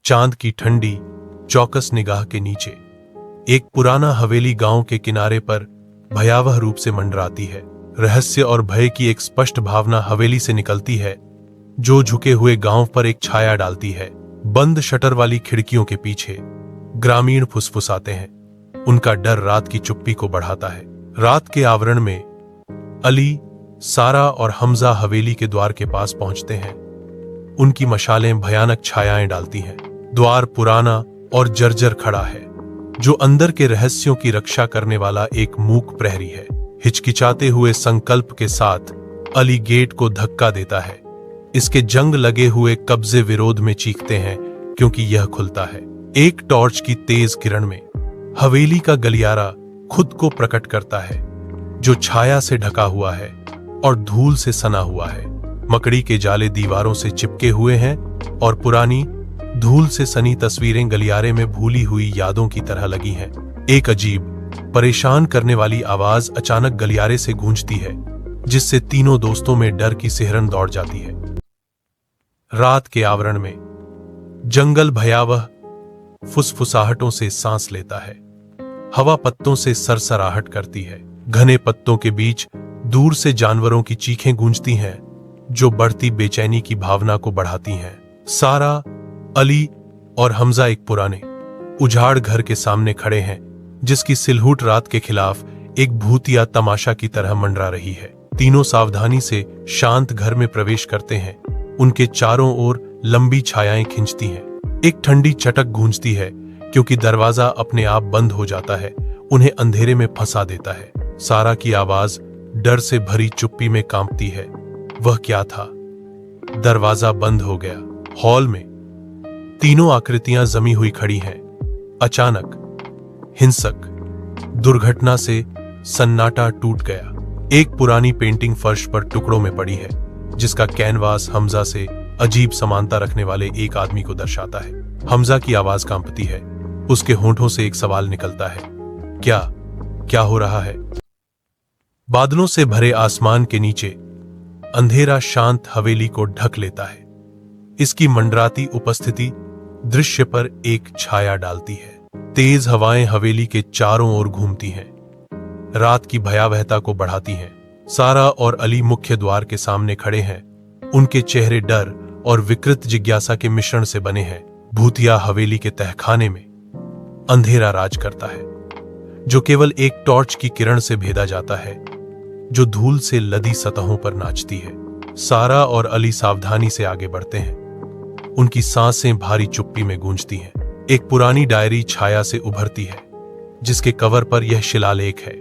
चांद की ठंडी चौकस निगाह के नीचे एक पुराना हवेली गांव के किनारे पर भयावह रूप से मंडराती है। रहस्य और भय की एक स्पष्ट भावना हवेली से निकलती है, जो झुके हुए गांव पर एक छाया डालती है। बंद शटर वाली खिड़कियों के पीछे ग्रामीण फुसफुसाते हैं। उनका डर रात की चुप्पी को बढ़ाता है। रात के आवरण में अली, सारा और हमजा हवेली के द्वार के पास पहुंचते हैं। उनकी मशालें भयानक छायाएं डालती हैं। द्वार पुराना और जर्जर खड़ा है, जो अंदर के रहस्यों की रक्षा करने वाला एक मूक प्रहरी है। हिचकिचाते हुए संकल्प के साथ अली गेट को धक्का देता है। इसके जंग लगे हुए कब्जे विरोध में चीखते हैं, क्योंकि यह खुलता है। एक टॉर्च की तेज किरण में हवेली का गलियारा खुद को प्रकट करता है, जो छाया से ढका हुआ है और धूल से सना हुआ है। मकड़ी के जाले दीवारों से चिपके हुए हैं और पुरानी धूल से सनी तस्वीरें गलियारे में भूली हुई यादों की तरह लगी हैं। एक अजीब, परेशान करने वाली आवाज अचानक गलियारे से गूंजती है, जिससे तीनों दोस्तों में डर की सिहरन दौड़ जाती है। रात के आवरण में जंगल भयावह फुसफुसाहटों से सांस लेता है। हवा पत्तों से सरसराहट करती है। घने पत्तों के बीच दूर से जानवरों की चीखें गूंजती हैं, जो बढ़ती बेचैनी की भावना को बढ़ाती हैं। सारा, अली और हमजा एक पुराने उजाड़ घर के सामने खड़े हैं, जिसकी सिलहूट रात के खिलाफ एक भूतिया तमाशा की तरह मंडरा रही है। तीनों सावधानी से शांत घर में प्रवेश करते हैं। उनके चारों ओर लंबी छायाएं खिंचती हैं। एक ठंडी चटक गूंजती है, क्योंकि दरवाजा अपने आप बंद हो जाता है, उन्हें अंधेरे में फंसा देता है। सारा की आवाज डर से भरी चुप्पी में कांपती है। वह क्या था? दरवाजा बंद हो गया। हॉल में तीनों आकृतियां जमी हुई खड़ी हैं। अचानक हिंसक दुर्घटना से सन्नाटा टूट गया। एक पुरानी पेंटिंग फर्श पर टुकड़ों में पड़ी है, जिसका कैनवास हमजा से अजीब समानता रखने वाले एक आदमी को दर्शाता है। हमजा की आवाज कांपती है। उसके होंठों से एक सवाल निकलता है, क्या हो रहा है? बादलों से भरे आसमान के नीचे अंधेरा शांत हवेली को ढक लेता है। इसकी मंडराती उपस्थिति दृश्य पर एक छाया डालती है। तेज हवाएं हवेली के चारों ओर घूमती हैं, रात की भयावहता को बढ़ाती हैं। सारा और अली मुख्य द्वार के सामने खड़े हैं। उनके चेहरे डर और विकृत जिज्ञासा के मिश्रण से बने हैं। भूतिया हवेली के तहखाने में अंधेरा राज करता है, जो केवल एक टॉर्च की किरण से भेदा जाता है, जो धूल से लदी सतहों पर नाचती है। सारा और अली सावधानी से आगे बढ़ते हैं। उनकी सांसें भारी चुप्पी में गूंजती हैं। एक पुरानी डायरी छाया से उभरती है, जिसके कवर पर यह शिलालेख है,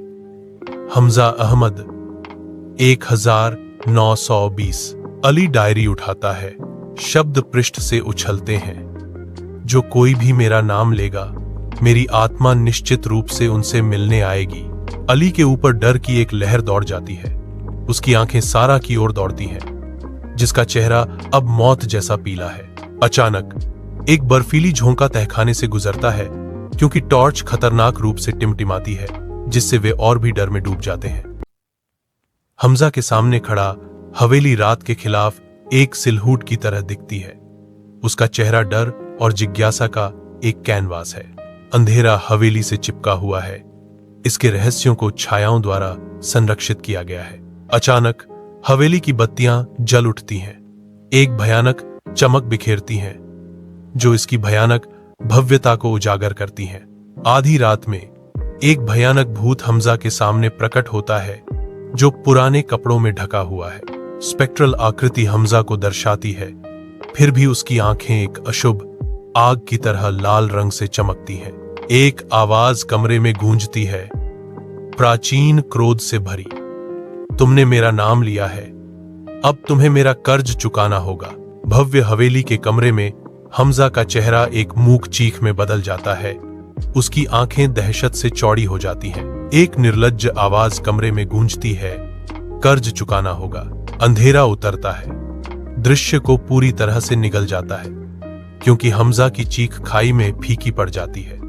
हमजा अहमद 1920। अली डायरी उठाता है। शब्द पृष्ठ से उछलते हैं, जो कोई भी मेरा नाम लेगा, मेरी आत्मा निश्चित रूप से उनसे मिलने आएगी। अली के ऊपर डर की एक लहर दौड़ जाती है। उसकी आंखें सारा की ओर दौड़ती हैं, जिसका चेहरा अब मौत जैसा पीला है। अचानक एक बर्फीली झोंका तहखाने से गुजरता है, क्योंकि टॉर्च खतरनाक रूप से टिमटिमाती है, जिससे वे और भी डर में डूब जाते हैं। हमजा के सामने खड़ा हवेली रात के खिलाफ एक सिलहूट की तरह दिखती है। उसका चेहरा डर और जिज्ञासा का एक कैनवास है। अंधेरा हवेली से चिपका हुआ है। इसके रहस्यों को छायाओं द्वारा संरक्षित किया गया है। अचानक हवेली की बत्तियां जल उठती हैं। एक भयानक चमक बिखेरती हैं, जो इसकी भयानक भव्यता को उजागर करती हैं। आधी रात में एक भयानक भूत हमजा के सामने प्रकट होता है, जो पुराने कपड़ों में ढका हुआ है। स्पेक्ट्रल आकृति हमजा को दर्शाती है, फिर भी उसकी आंखें एक अशुभ आग की तरह लाल रंग से चमकती हैं। एक आवाज कमरे में गूंजती है, प्राचीन क्रोध से भरी, तुमने मेरा नाम लिया है, अब तुम्हें मेरा कर्ज चुकाना होगा। भव्य हवेली के कमरे में हमजा का चेहरा एक मूक चीख में बदल जाता है। उसकी आंखें दहशत से चौड़ी हो जाती हैं। एक निर्लज्ज आवाज कमरे में गूंजती है, कर्ज चुकाना होगा। अंधेरा उतरता है। दृश्य को पूरी तरह से निगल जाता है, क्योंकि हमजा की चीख खाई में फीकी पड़ जाती है।